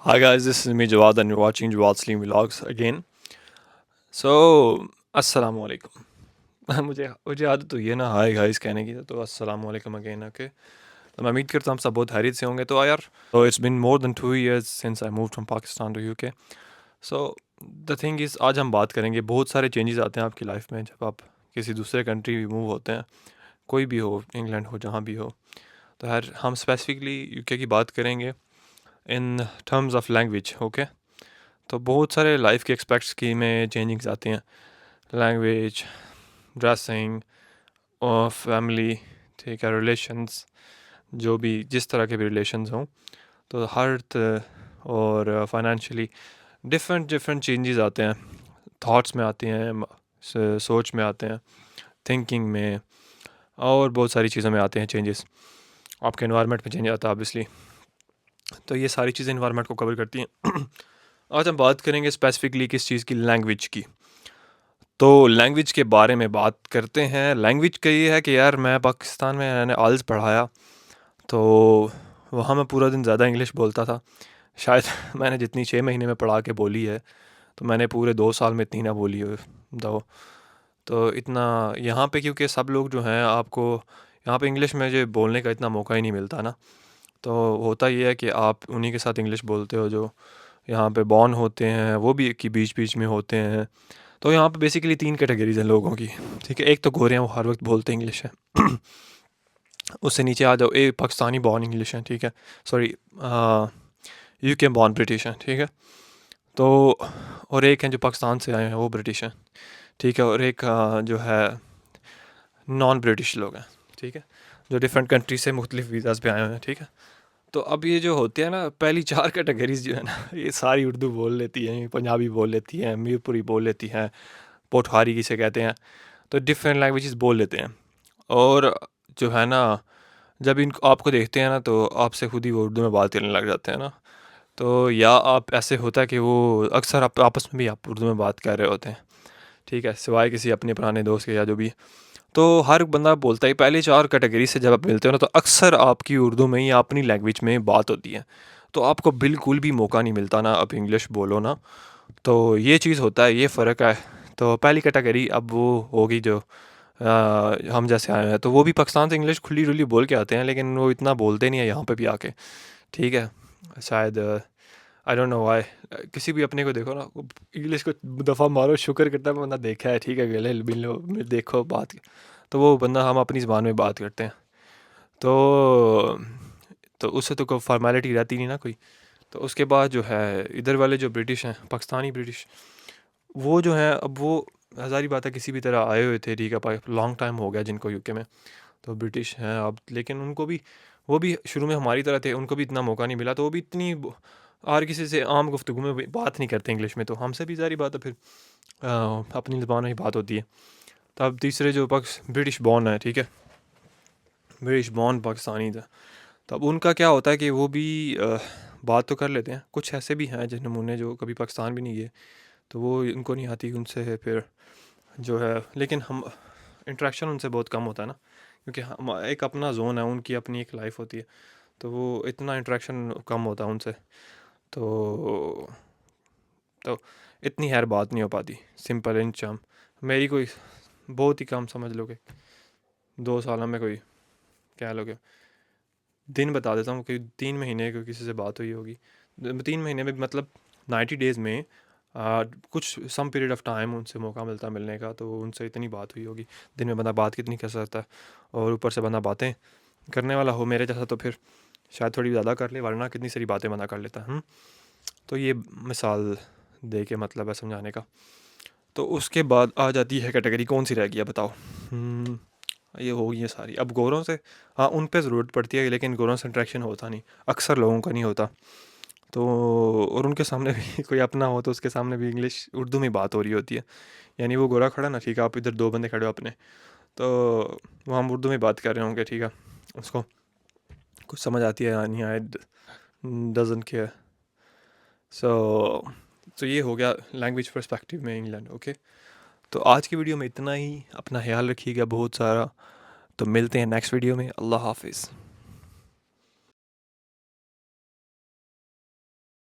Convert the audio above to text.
Hi guys, this is me Jawad and you're watching Jawad Slim Vlogs again. So, अस्सलाम वालेकुम. मुझे मुझे आदत हुई है ना हाय गाइस कहने की तो अस्सलाम वालेकुम अगेन ओके. तो मैं उम्मीद करता हूँ हम सब बहुत खैरियत से होंगे तो यार. So it's been more than 2 years since I moved from Pakistan to UK. So the thing is आज हम बात करेंगे बहुत सारे चेंजेस आते हैं आपकी लाइफ में जब आप किसी दूसरे कंट्री मूव होते हैं. कोई भी हो, इंग्लैंड हो, जहाँ भी हो. तो यार हम स्पेसिफिकली यूके की बात करेंगे in terms of language okay. तो बहुत सारे लाइफ के एक्सपेक्ट्स की में चेंजिंग्स आती हैं. लैंग्वेज, ड्रेसिंग और फैमिली, ठीक है, रिलेशंस, जो भी जिस तरह के भी रिलेशंस हों तो और फाइनेंशियली डिफरेंट डिफरेंट चेंजेस आते हैं. थॉट्स में आते हैं, सोच में आते हैं, थिंकिंग में और बहुत सारी चीज़ों में आते हैं चेंजेस. आपके इन्वायरमेंट में चेंज आता है ऑब्वियसली. तो ये सारी चीज़ें इन्वायरमेंट को कवर करती हैं. आज हम बात करेंगे स्पेसिफिकली किस चीज़ की, लैंग्वेज की. तो लैंग्वेज के बारे में बात करते हैं. लैंग्वेज का ये है कि यार मैं पाकिस्तान में मैंने आइल्स पढ़ाया तो वहाँ मैं पूरा दिन ज़्यादा इंग्लिश बोलता था. शायद मैंने जितनी 6 महीने में पढ़ा के बोली है तो मैंने पूरे 2 साल में इतनी ना बोली हो. तो इतना यहाँ पे क्योंकि सब लोग जो हैं आपको यहाँ पे इंग्लिश में जो बोलने का इतना मौका ही नहीं मिलता ना. तो होता ये है कि आप उन्हीं के साथ इंग्लिश बोलते हो जो यहाँ पे बॉर्न होते हैं, वो भी कि बीच बीच में होते हैं. तो यहाँ पे बेसिकली 3 कैटेगरीज़ हैं लोगों की, ठीक है. एक तो गोरे हैं, वो हर वक्त बोलते हैं इंग्लिश है. उससे नीचे आ जाओ, एक पाकिस्तानी बॉर्न इंग्लिश है, ठीक है, सॉरी यूके बॉर्न ब्रिटिश हैं, ठीक है. तो और एक हैं जो पाकिस्तान से आए हैं, वो ब्रिटिश हैं, ठीक है. और एक जो है नॉन ब्रिटिश लोग हैं, ठीक है, जो डिफरेंट कंट्री से मुख्तलिफ वीज़ाज़ पे आए हुए हैं, ठीक है. तो अब ये जो होते हैं ना, पहली 4 कैटेगरीज़ जो है ना, ये सारी उर्दू बोल लेती हैं, पंजाबी बोल लेती हैं, मीरपुरी बोल लेती हैं, पोठहारी किसे कहते हैं. तो डिफरेंट लैंग्वेजेस बोल लेते हैं. और जो है ना, जब इनको आपको देखते हैं ना तो आपसे खुद ही वो उर्दू में बात करने लग जाते हैं ना. तो या आप ऐसे होता है कि वो अक्सर आप आपस में भी आप उर्दू में बात कर रहे होते हैं, ठीक है, सिवाय किसी अपने पुराने दोस्त के या जो भी. तो हर बंदा बोलता है. पहले 4 कैटेगरी से जब आप मिलते हो ना तो अक्सर आपकी उर्दू में या अपनी लैंग्वेज में बात होती है. तो आपको बिल्कुल भी मौका नहीं मिलता ना आप इंग्लिश बोलो ना. तो ये चीज़ होता है, ये फ़र्क है. तो पहली कैटेगरी अब वो होगी जो हम जैसे आए हैं, तो वो भी पाकिस्तान से इंग्लिश खुली डुली बोल के आते हैं लेकिन वो इतना बोलते नहीं है यहाँ पे भी आके, ठीक है. शायद आई डोंट नो व्हाई. किसी भी अपने को देखो ना, इंग्लिश को दफ़ा मारो शुक्र करता है बंदा देखा है, ठीक है, गले मिलो देखो बात, तो वो बंदा हम अपनी ज़बान में बात करते हैं. तो उससे तो कोई फॉर्मेलिटी रहती नहीं ना कोई. तो उसके बाद जो है इधर वाले जो ब्रिटिश हैं, पाकिस्तानी ब्रिटिश, वो जो हैं अब वो हज़ारी बात है किसी भी तरह आए हुए थे, ठीक है, लॉन्ग टाइम हो गया जिनको यूके में. तो ब्रिटिश हैं अब, लेकिन उनको भी वो भी शुरू में हमारी तरह थे, उनको भी इतना मौका नहीं मिला. तो वो भी इतनी हर किसी से आम गुफ्तगू में बात नहीं करते इंग्लिश में. तो हमसे भी ज़ाहिर बात है फिर अपनी ज़बान में ही बात होती है. तो अब तीसरे जो ब्रिटिश बॉर्न है, ठीक है, ब्रिटिश बॉर्न पाकिस्तानी था. तो अब उनका क्या होता है कि वो भी बात तो कर लेते हैं. कुछ ऐसे भी हैं जिन नमूने जो कभी पाकिस्तान भी नहीं गए तो वो उनको नहीं आती उनसे फिर जो है. लेकिन हम इंटरेक्शन उनसे बहुत कम होता है ना, क्योंकि हम एक अपना जोन है, उनकी अपनी एक लाइफ होती है. तो वो इतना इंटरेक्शन कम होता है उनसे. तो तो इतनी खैर बात नहीं हो पाती. सिंपल इन चम मेरी कोई बहुत ही कम समझ लोगे 2 साल में कोई क्या लोगे दिन बता देता हूँ कि 3 महीने को किसी से बात हुई होगी. 3 महीने में मतलब 90 डेज़ में कुछ सम पीरियड ऑफ टाइम उनसे मौका मिलता है मिलने का. तो उनसे इतनी बात हुई होगी. दिन में बंदा बात कितनी कर सकता है, और ऊपर से बंदा बातें करने वाला हो मेरे जैसा तो फिर शायद थोड़ी ज़्यादा कर ले, वरना कितनी सारी बातें बंदा कर लेता है. तो ये मिसाल दे के मतलब है समझाने का. तो उसके बाद आ जाती है कैटेगरी, कौन सी रह गई है बताओ. ये हो गई है सारी. अब गोरों से, हाँ, उन पे ज़रूरत पड़ती है लेकिन गोरों से इंट्रैक्शन होता नहीं, अक्सर लोगों का नहीं होता. तो और उनके सामने भी कोई अपना हो तो उसके सामने भी इंग्लिश उर्दू में बात हो रही होती है. यानी वो गोरा खड़ा ना, ठीक है, आप इधर 2 बंदे खड़े हो अपने, तो वो हम उर्दू में बात कर रहे होंगे, ठीक है, उसको कुछ समझ आती है या नहीं आए, डजन केयर. सो तो ये हो गया लैंग्वेज पर्सपेक्टिव में इंग्लैंड, ओके. तो आज की वीडियो में इतना ही. अपना ख्याल रखिएगा बहुत सारा. तो मिलते हैं नेक्स्ट वीडियो में. अल्लाह हाफिज़.